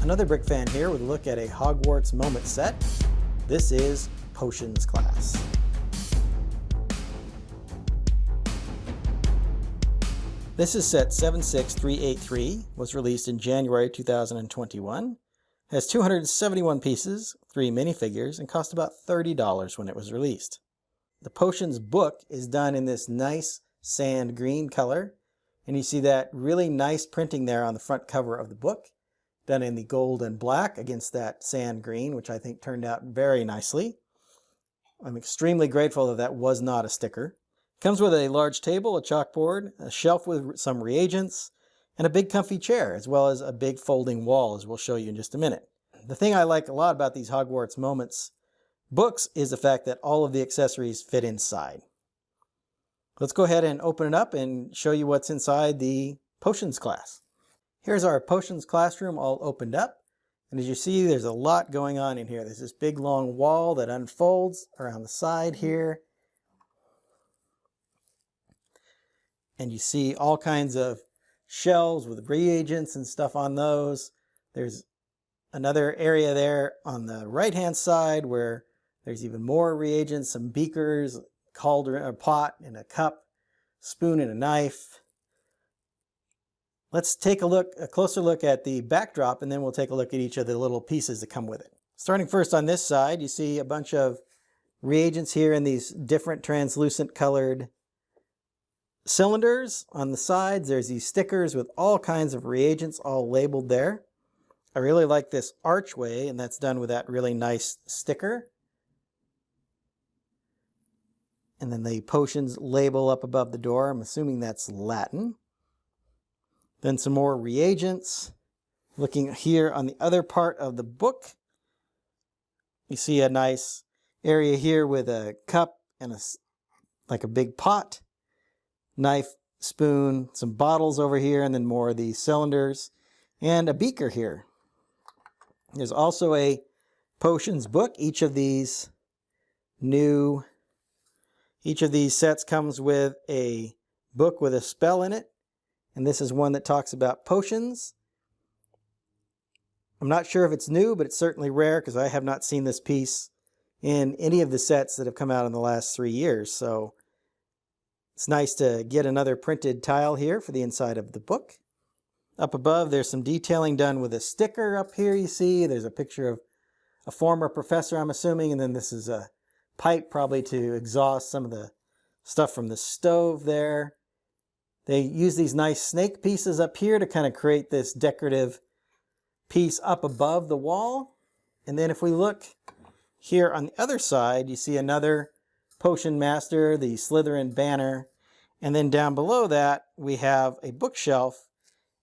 Another Brick fan here with a look at a Hogwarts Moments set. This is Potions class. This is set 76383, was released in January 2021, has 271 pieces, 3 minifigures, and cost about $30 when it was released. The Potions book is done in this nice sand green color, and you see that really nice printing there on the front cover of the book, done in the gold and black against that sand green, which I think turned out very nicely. I'm extremely grateful that that was not a sticker. It comes with a large table, a chalkboard, a shelf with some reagents, and a big comfy chair, as well as a big folding wall, as we'll show you in just a minute. The thing I like a lot about these Hogwarts Moments books is the fact that all of the accessories fit inside. Let's go ahead and open it up and show you what's inside the Potions class. Here's our Potions classroom all opened up. And as you see, there's a lot going on in here. There's this big long wall that unfolds around the side here. And you see all kinds of shelves with reagents and stuff on those. There's another area there on the right-hand side where there's even more reagents, some beakers, cauldron, a pot and a cup, spoon and a knife. Let's take a closer look at the backdrop, and then we'll take a look at each of the little pieces that come with it. Starting first on this side, you see a bunch of reagents here in these different translucent colored cylinders. On the sides, there's these stickers with all kinds of reagents all labeled there. I really like this archway, and that's done with that really nice sticker. And then the Potions label up above the door. I'm assuming that's Latin. Then some more reagents. Looking here on the other part of the book, you see a nice area here with a cup and like a big pot, knife, spoon, some bottles over here, and then more of these cylinders, and a beaker here. There's also a Potions book. Each of these sets comes with a book with a spell in it. And this is one that talks about potions. I'm not sure if it's new, but it's certainly rare because I have not seen this piece in any of the sets that have come out in the last 3 years. So it's nice to get another printed tile here for the inside of the book. Up above, there's some detailing done with a sticker up here, you see. There's a picture of a former professor, I'm assuming, and then this is a pipe probably to exhaust some of the stuff from the stove there. They use these nice snake pieces up here to kind of create this decorative piece up above the wall. And then if we look here on the other side, you see another Potion Master, the Slytherin banner. And then down below that, we have a bookshelf.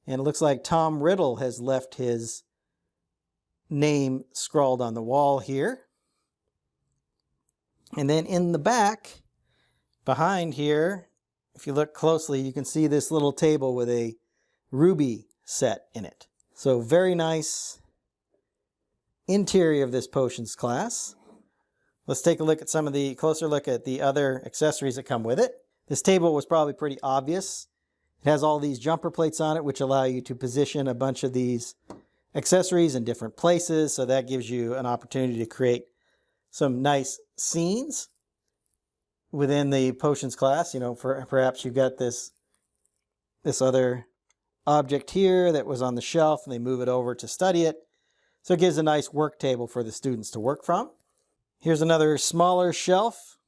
And it looks like Tom Riddle has left his name scrawled on the wall here. And then in the back, behind here, if you look closely, you can see this little table with a ruby set in it. So very nice interior of this Potions class. Let's take a look at closer look at the other accessories that come with it. This table was probably pretty obvious. It has all these jumper plates on it, which allow you to position a bunch of these accessories in different places. So that gives you an opportunity to create some nice scenes within the Potions class. You know, perhaps you've got this other object here that was on the shelf and they move it over to study it. So it gives a nice work table for the students to work from. Here's another smaller shelf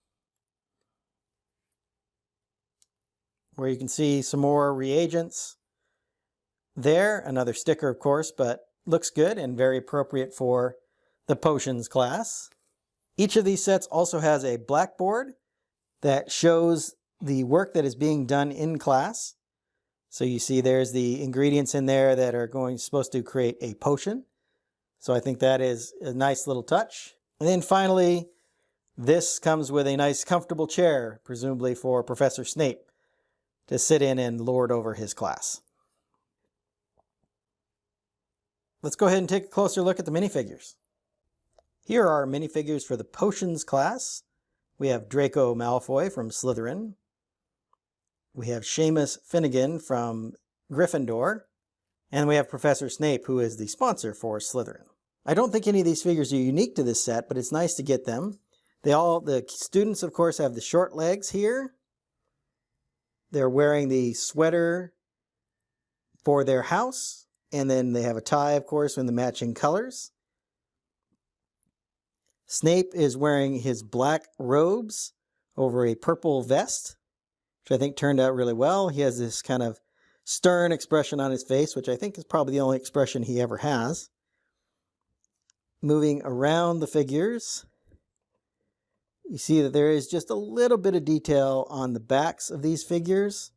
where you can see some more reagents there. Another sticker, of course, but looks good and very appropriate for the Potions class. Each of these sets also has a blackboard that shows the work that is being done in class. So you see there's the ingredients in there that are supposed to create a potion. So I think that is a nice little touch. And then finally, this comes with a nice comfortable chair, presumably for Professor Snape to sit in and lord over his class. Let's go ahead and take a closer look at the minifigures. Here are our minifigures for the Potions class. We have Draco Malfoy from Slytherin. We have Seamus Finnegan from Gryffindor. And we have Professor Snape, who is the sponsor for Slytherin. I don't think any of these figures are unique to this set, but it's nice to get them. The students, of course, have the short legs here. They're wearing the sweater for their house, and then they have a tie, of course, in the matching colors. Snape is wearing his black robes over a purple vest, which I think turned out really well. He has this kind of stern expression on his face, which I think is probably the only expression he ever has. Moving around the figures, you see that there is just a little bit of detail on the backs of these figures.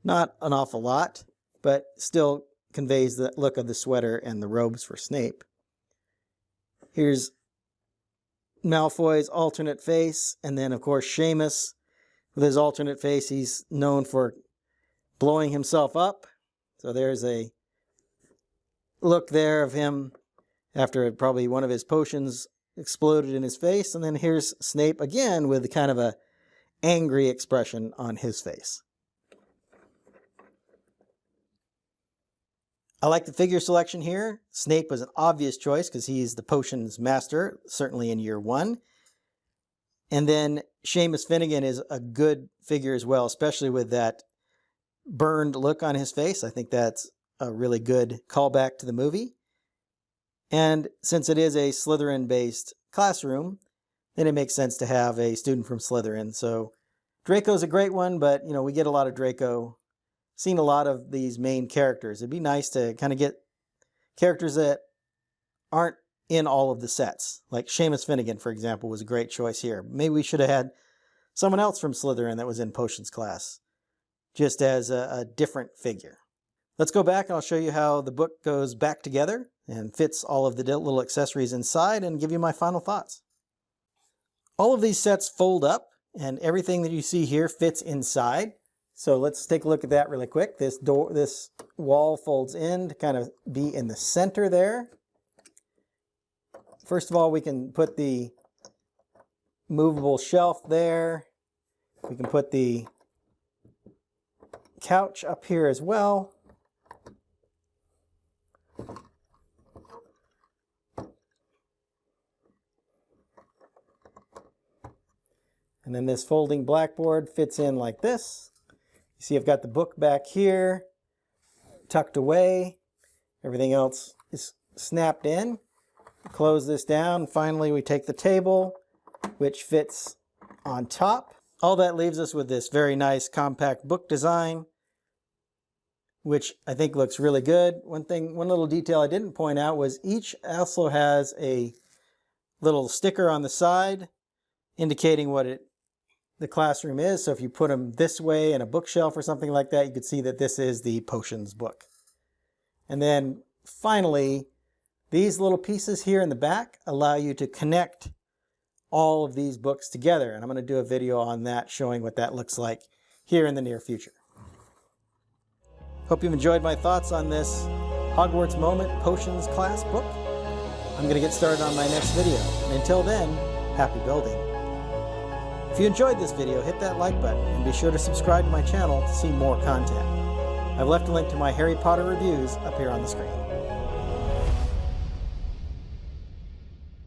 Not an awful lot, but still conveys the look of the sweater and the robes for Snape. Here's Malfoy's alternate face, and then of course Seamus with his alternate face. He's known for blowing himself up. So there's a look there of him after probably one of his potions exploded in his face. And then here's Snape again with kind of a angry expression on his face. I like the figure selection here. Snape was an obvious choice because he's the potions master, certainly in year one. And then Seamus Finnegan is a good figure as well, especially with that burned look on his face. I think that's a really good callback to the movie. And since it is a Slytherin-based classroom, then it makes sense to have a student from Slytherin. So Draco's a great one, but we get a lot of Draco. Seen a lot of these main characters. It'd be nice to kind of get characters that aren't in all of the sets. Like Seamus Finnegan, for example, was a great choice here. Maybe we should have had someone else from Slytherin that was in Potions class, just as a different figure. Let's go back and I'll show you how the book goes back together and fits all of the little accessories inside and give you my final thoughts. All of these sets fold up and everything that you see here fits inside. So let's take a look at that really quick. This wall folds in to kind of be in the center there. First of all, we can put the movable shelf there. We can put the couch up here as well. And then this folding blackboard fits in like this. You see I've got the book back here, tucked away. Everything else is snapped in. Close this down. Finally, we take the table, which fits on top. All that leaves us with this very nice compact book design, which I think looks really good. One little detail I didn't point out was each also has a little sticker on the side indicating what the classroom is. So if you put them this way in a bookshelf or something like that, you could see that this is the potions book. And then finally, these little pieces here in the back allow you to connect all of these books together. And I'm going to do a video on that showing what that looks like here in the near future. Hope you've enjoyed my thoughts on this Hogwarts Moment Potions class book. I'm going to get started on my next video. And until then, happy building. If you enjoyed this video, hit that like button and be sure to subscribe to my channel to see more content. I've left a link to my Harry Potter reviews up here on the screen.